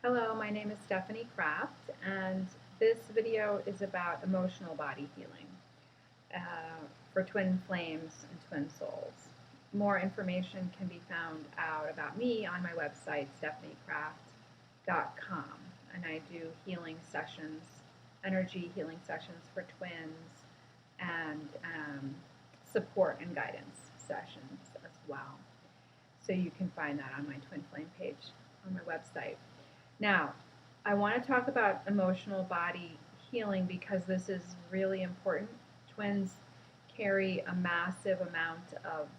Hello, my name is Stephanie Kraft, and this video is about emotional body healing for twin flames and twin souls. More information can be found out about me on my website, stephaniecraft.com, and I do healing sessions, energy healing sessions for twins, and support and guidance sessions as well. So you can find that on my twin flame page on my website. Now, I want to talk about emotional body healing because this is really important. Twins carry a massive amount of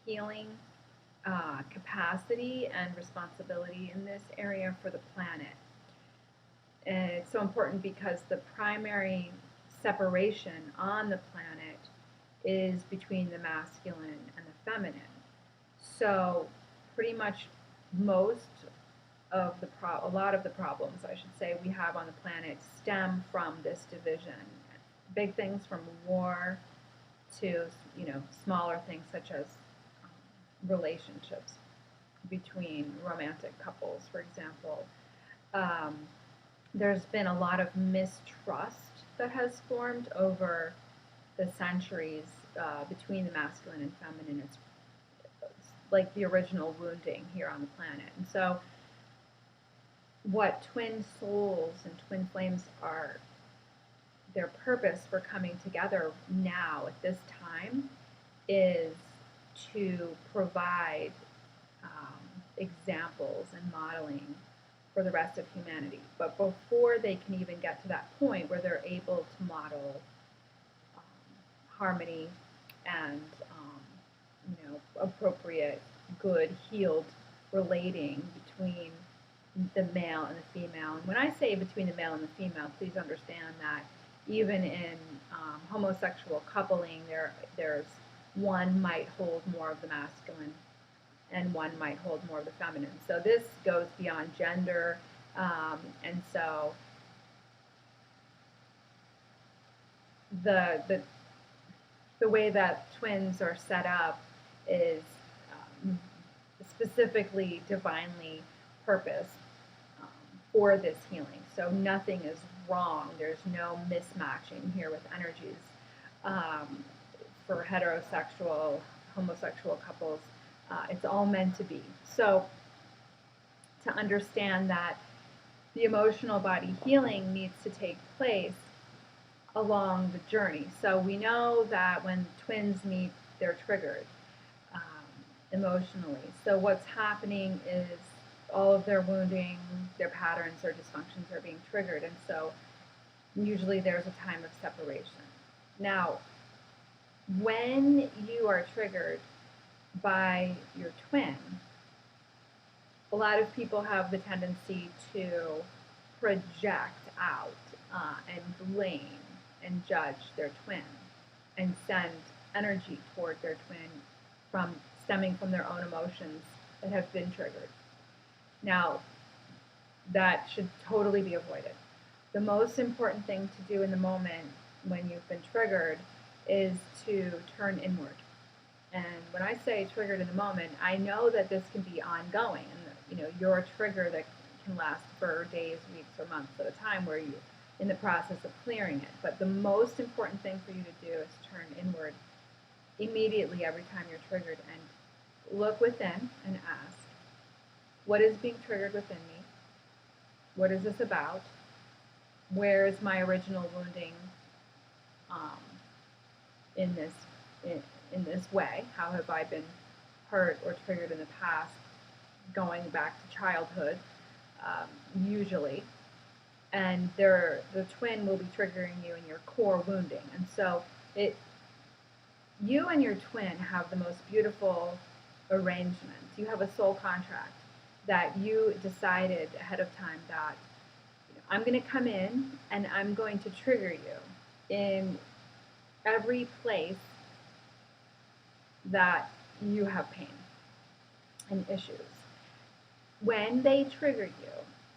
healing capacity and responsibility in this area for the planet. And it's so important because the primary separation on the planet is between the masculine and the feminine. So pretty much a lot of the problems, I should say, we have on the planet stem from this division. Big things from war to, smaller things such as relationships between romantic couples, for example. There's been a lot of mistrust that has formed over the centuries between the masculine and feminine. It's like the original wounding here on the planet. And so what twin souls and twin flames are, their purpose for coming together now at this time is to provide examples and modeling for the rest of humanity. But before they can even get to that point where they're able to model harmony and appropriate, good, healed relating between the male and the female. And when I say between the male and the female, please understand that even in homosexual coupling, there's one might hold more of the masculine and one might hold more of the feminine. So this goes beyond gender, and so the way that twins are set up is specifically divinely purposed for this healing. So nothing is wrong. There's no mismatching here with energies for heterosexual, homosexual couples. It's all meant to be. So to understand that the emotional body healing needs to take place along the journey. So we know that when twins meet, they're triggered emotionally. So what's happening is all of their wounding, their patterns, their dysfunctions are being triggered. And so usually there's a time of separation. Now, when you are triggered by your twin, a lot of people have the tendency to project out and blame and judge their twin and send energy toward their twin stemming from their own emotions that have been triggered. Now, that should totally be avoided. The most important thing to do in the moment when you've been triggered is to turn inward. And when I say triggered in the moment, I know that this can be ongoing. And you're a trigger that can last for days, weeks, or months at a time where you're in the process of clearing it. But the most important thing for you to do is turn inward immediately every time you're triggered and look within and ask, what is being triggered within me? What is this about? Where is my original wounding in this way? How have I been hurt or triggered in the past, going back to childhood, usually? And the twin will be triggering you in your core wounding. And so you and your twin have the most beautiful arrangement. You have a soul contract that you decided ahead of time that I'm going to come in and I'm going to trigger you in every place that you have pain and issues. When they trigger you,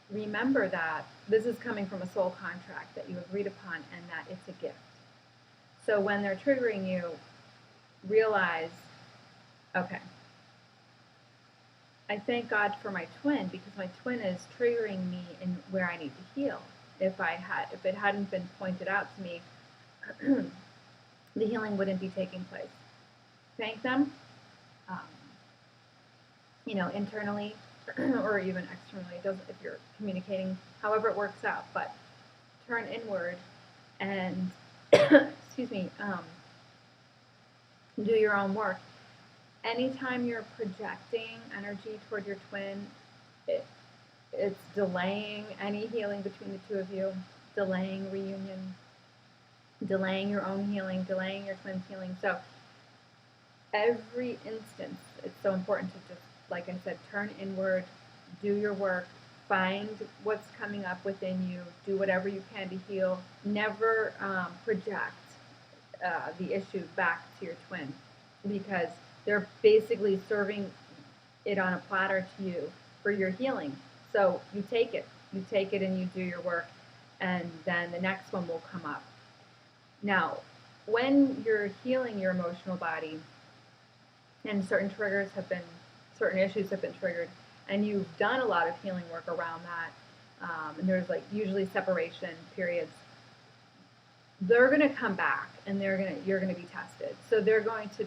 remember that this is coming from a soul contract that you agreed upon and that it's a gift. So when they're triggering you, realize, okay, I thank God for my twin, because my twin is triggering me in where I need to heal. If it hadn't been pointed out to me, the healing wouldn't be taking place. Thank them, um, internally or even externally. It doesn't, if you're communicating, however it works out. But turn inward and excuse me, do your own work. Anytime you're projecting energy toward your twin, it's delaying any healing between the two of you, delaying reunion, delaying your own healing, delaying your twin's healing. So every instance, it's so important to just, like I said, turn inward, do your work, find what's coming up within you, do whatever you can to heal. Never project the issue back to your twin, because they're basically serving it on a platter to you for your healing. So you take it and you do your work, and then the next one will come up. Now, when you're healing your emotional body, and certain issues have been triggered, and you've done a lot of healing work around that, and there's like usually separation periods, they're going to come back and you're going to be tested. So they're going to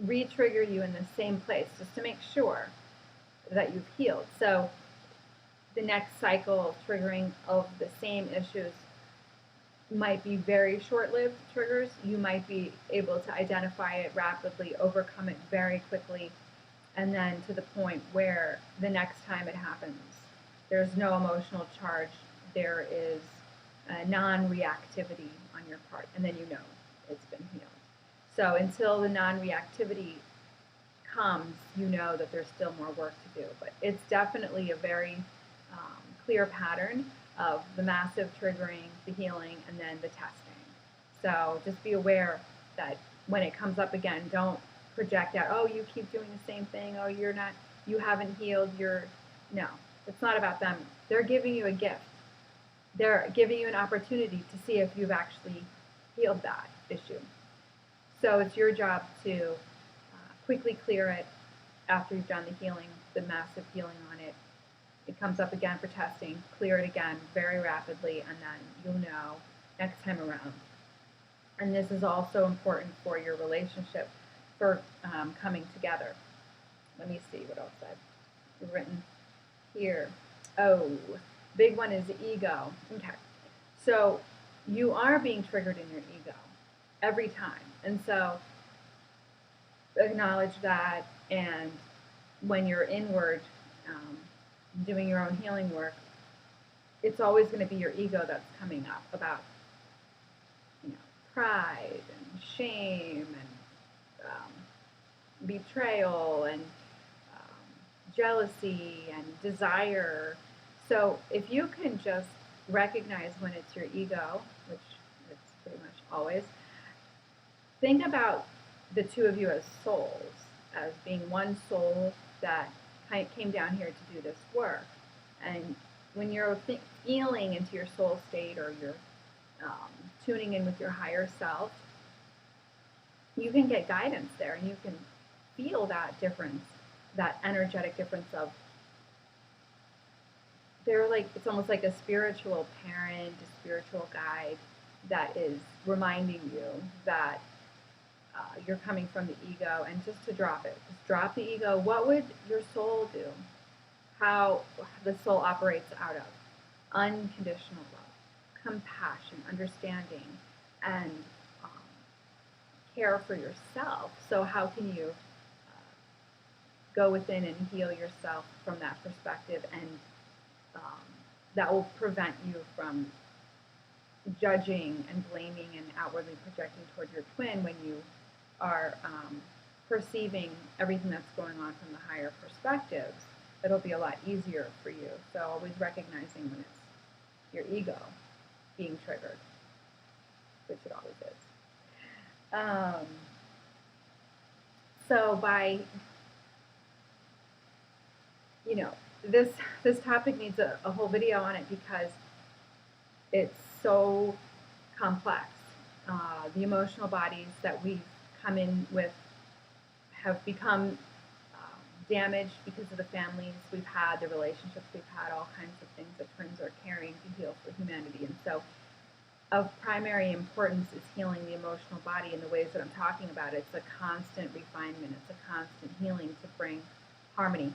re-trigger you in the same place just to make sure that you've healed. So the next cycle of triggering of the same issues might be very short-lived triggers. You might be able to identify it rapidly, overcome it very quickly, and then to the point where the next time it happens, there's no emotional charge. There is a non-reactivity on your part, and then you know it's been healed. So until the non-reactivity comes, you know that there's still more work to do. But it's definitely a very clear pattern of the massive triggering, the healing, and then the testing. So just be aware that when it comes up again, don't project out, oh, you keep doing the same thing, oh, you haven't healed, no, it's not about them. They're giving you a gift. They're giving you an opportunity to see if you've actually healed that issue. So it's your job to quickly clear it after you've done the healing, the massive healing on it. It comes up again for testing, clear it again very rapidly, and then you'll know next time around. And this is also important for your relationship, for coming together. Let me see what else I've written here. Oh, big one is ego. Okay. So you are being triggered in your ego every time. And so acknowledge that, and when you're inward, doing your own healing work, it's always going to be your ego that's coming up about, pride and shame and betrayal and jealousy and desire. So if you can just recognize when it's your ego, which it's pretty much always, think about the two of you as souls, as being one soul that came down here to do this work. And when you're feeling into your soul state, or you're tuning in with your higher self, you can get guidance there, and you can feel that difference, that energetic difference of, it's almost like a spiritual parent, a spiritual guide that is reminding you that you're coming from the ego, and just to drop it. Just drop the ego. What would your soul do? How the soul operates out of unconditional love, compassion, understanding, and care for yourself. So how can you go within and heal yourself from that perspective, and that will prevent you from judging and blaming and outwardly projecting toward your twin when you are perceiving everything that's going on from the higher perspectives. It'll be a lot easier for you. So always recognizing when it's your ego being triggered, which it always is. So by, this topic needs a whole video on it, because it's so complex. The emotional bodies that we've come in with have become damaged because of the families we've had, the relationships we've had, all kinds of things that twins are carrying to heal for humanity. And so of primary importance is healing the emotional body in the ways that I'm talking about. It's a constant refinement. It's a constant healing to bring harmony.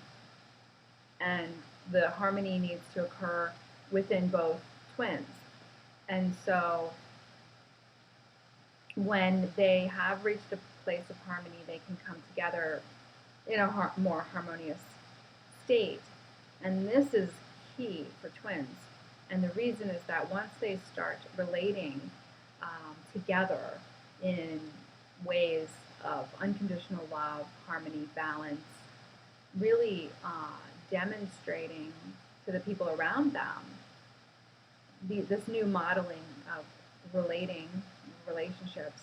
And the harmony needs to occur within both twins. And so when they have reached a place of harmony, they can come together in a more harmonious state. And this is key for twins. And the reason is that once they start relating together in ways of unconditional love, harmony, balance, really demonstrating to the people around them this new modeling of relationships,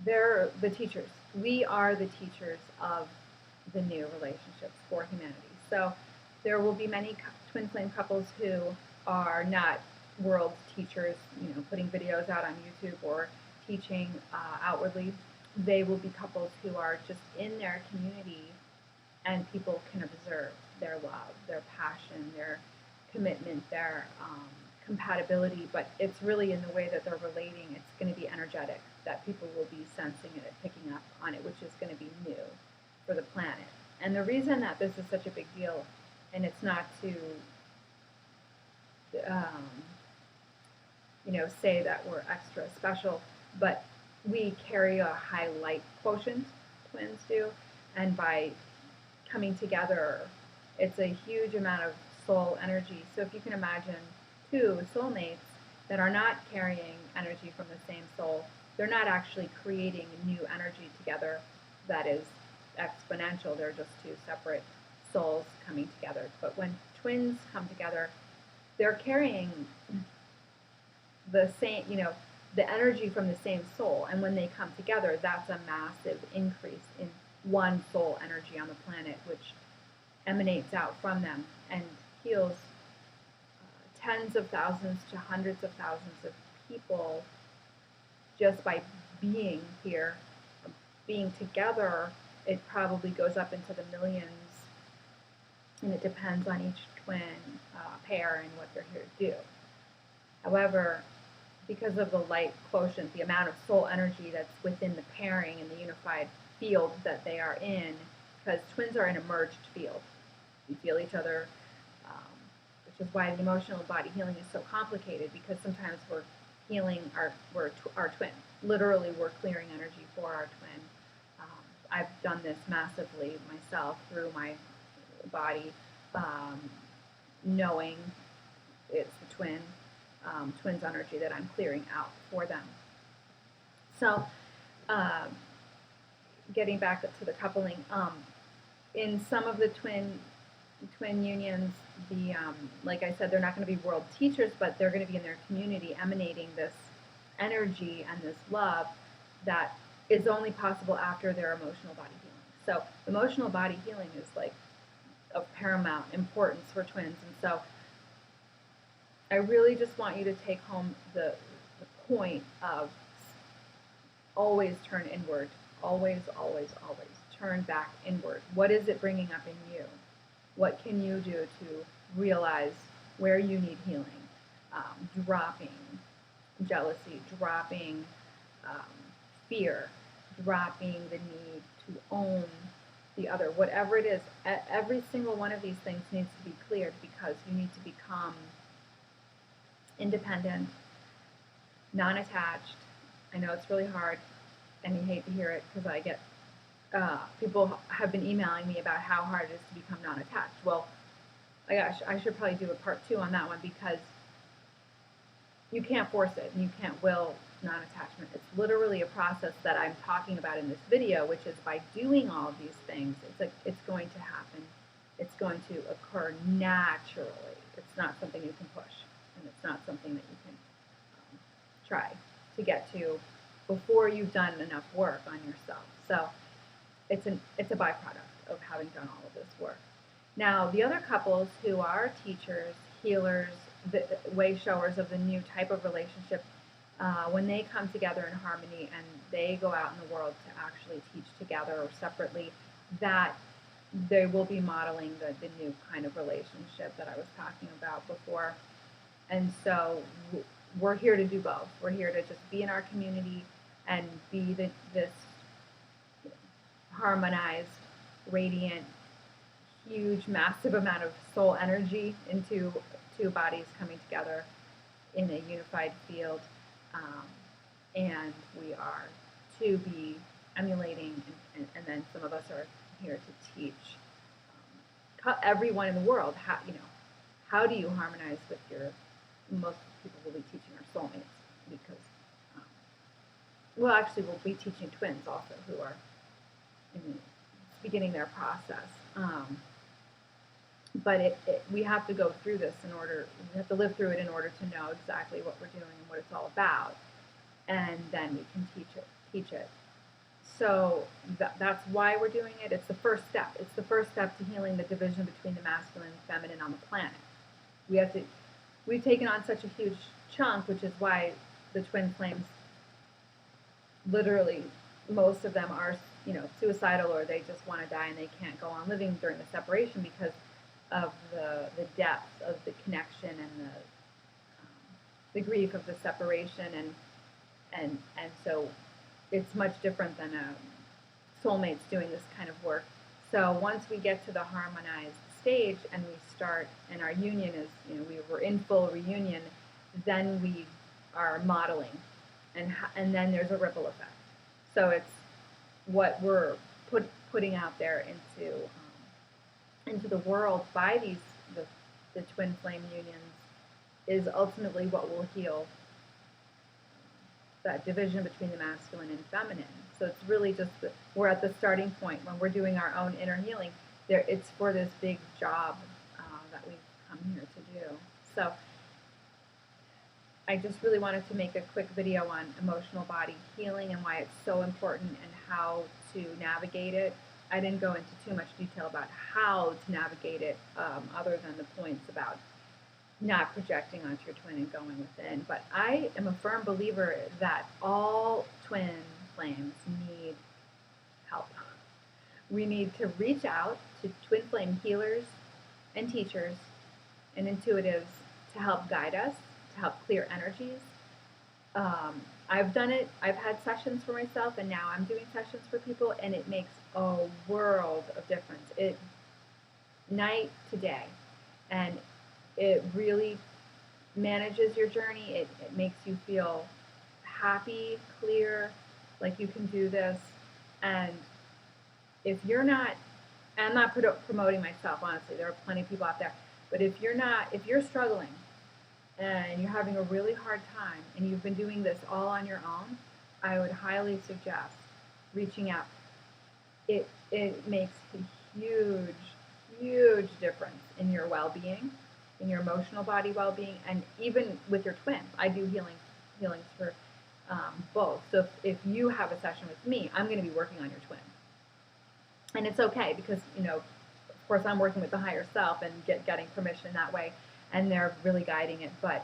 they're the teachers. We are the teachers of the new relationships for humanity. So there will be many twin flame couples who are not world teachers, putting videos out on YouTube or teaching outwardly. They will be couples who are just in their community, and people can observe their love, their passion, their commitment, their compatibility, but it's really in the way that they're relating. It's going to be energetic, that people will be sensing it, picking up on it, which is going to be new for the planet. And the reason that this is such a big deal, and it's not to say that we're extra special, but we carry a high light quotient, twins do, and by coming together, it's a huge amount of soul energy. So if you can imagine two soulmates that are not carrying energy from the same soul, they're not actually creating new energy together that is exponential. They're just two separate souls coming together. But when twins come together, they're carrying the same, the energy from the same soul. And when they come together, that's a massive increase in one soul energy on the planet, which emanates out from them and heals tens of thousands to hundreds of thousands of people just by being here, being together. It probably goes up into the millions, and it depends on each twin pair and what they're here to do. However, because of the light quotient, the amount of soul energy that's within the pairing and the unified field that they are in, because twins are in a merged field. We feel each other, which is why the emotional body healing is so complicated, because sometimes we're healing our twin. Literally, we're clearing energy for our twin. I've done this massively myself through my body, knowing it's the twin's energy that I'm clearing out for them. So, getting back up to the coupling, in some of the twin unions, like I said, they're not going to be world teachers, but they're going to be in their community emanating this energy and this love that is only possible after their emotional body healing. So emotional body healing is like of paramount importance for twins. And so I really just want you to take home the point of always turn inward. Always, always, always turn back inward. What is it bringing up in you? What can you do to realize where you need healing? Dropping jealousy, dropping fear, dropping the need to own the other. Whatever it is, every single one of these things needs to be cleared, because you need to become independent, non-attached. I know it's really hard, and you hate to hear it, because I get people have been emailing me about how hard it is to become non-attached. Well, I should probably do a part 2 on that one, because you can't force it, and you can't will non-attachment. It's literally a process that I'm talking about in this video, which is by doing all of these things, it's going to happen. It's going to occur naturally. It's not something you can push, and it's not something that you can try to get to before you've done enough work on yourself. So it's a byproduct of having done all of this work. Now, the other couples who are teachers, healers, the way showers of the new type of relationship, when they come together in harmony and they go out in the world to actually teach together or separately, that they will be modeling the new kind of relationship that I was talking about before. And so we're here to do both. We're here to just be in our community and be this harmonized, radiant, huge, massive amount of soul energy into two bodies coming together in a unified field. And we are to be emulating, and then some of us are here to teach everyone in the world how do you harmonize with your, most people will be teaching our soulmates, because well, actually we'll be teaching twins also who are beginning their process. But we have to go through this we have to live through it in order to know exactly what we're doing and what it's all about, and then we can teach it. So that's why we're doing it. It's the first step. It's the first step to healing the division between the masculine and feminine on the planet. We've taken on such a huge chunk, which is why the twin flames, literally, most of them are, suicidal, or they just want to die and they can't go on living during the separation because of the depth of the connection and the grief of the separation, and so it's much different than soulmates doing this kind of work. So once we get to the harmonized stage and we start, and our union is, we're in full reunion, then we are modeling, and then there's a ripple effect. So it's what we're putting out there into the world by the twin flame unions is ultimately what will heal that division between the masculine and feminine. So it's really just we're at the starting point when we're doing our own inner healing. It's for this big job that we've come here to do. So I just really wanted to make a quick video on emotional body healing and why it's so important and how to navigate it. I didn't go into too much detail about how to navigate it, other than the points about not projecting onto your twin and going within. But I am a firm believer that all twin flames need help. We need to reach out to twin flame healers and teachers and intuitives to help guide us, to help clear energies. I've done it. I've had sessions for myself, and now I'm doing sessions for people, and it makes a world of difference. Night to day, and it really manages your journey. It makes you feel happy, clear, like you can do this. And if you're not, I'm not promoting myself, honestly. There are plenty of people out there. But if you're struggling and you're having a really hard time and you've been doing this all on your own, I would highly suggest reaching out. It makes a huge, huge difference in your well-being, in your emotional body well-being, and even with your twins. I do healings for both. So if you have a session with me, I'm going to be working on your twin. And it's okay because, of course, I'm working with the higher self and getting permission that way, and they're really guiding it. But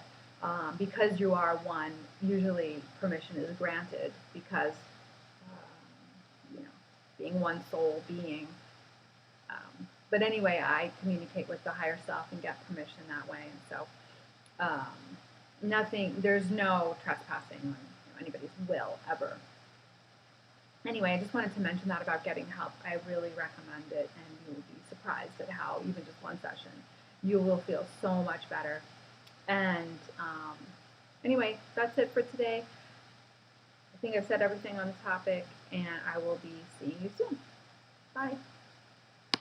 because you are one, usually permission is granted because, being one soul being. But anyway, I communicate with the higher self and get permission that way. And so there's no trespassing on anybody's will ever. Anyway, I just wanted to mention that about getting help. I really recommend it, and you will be surprised at how even just one session, you will feel so much better. And anyway, that's it for today. I think I've said everything on the topic, and I will be seeing you soon. Bye.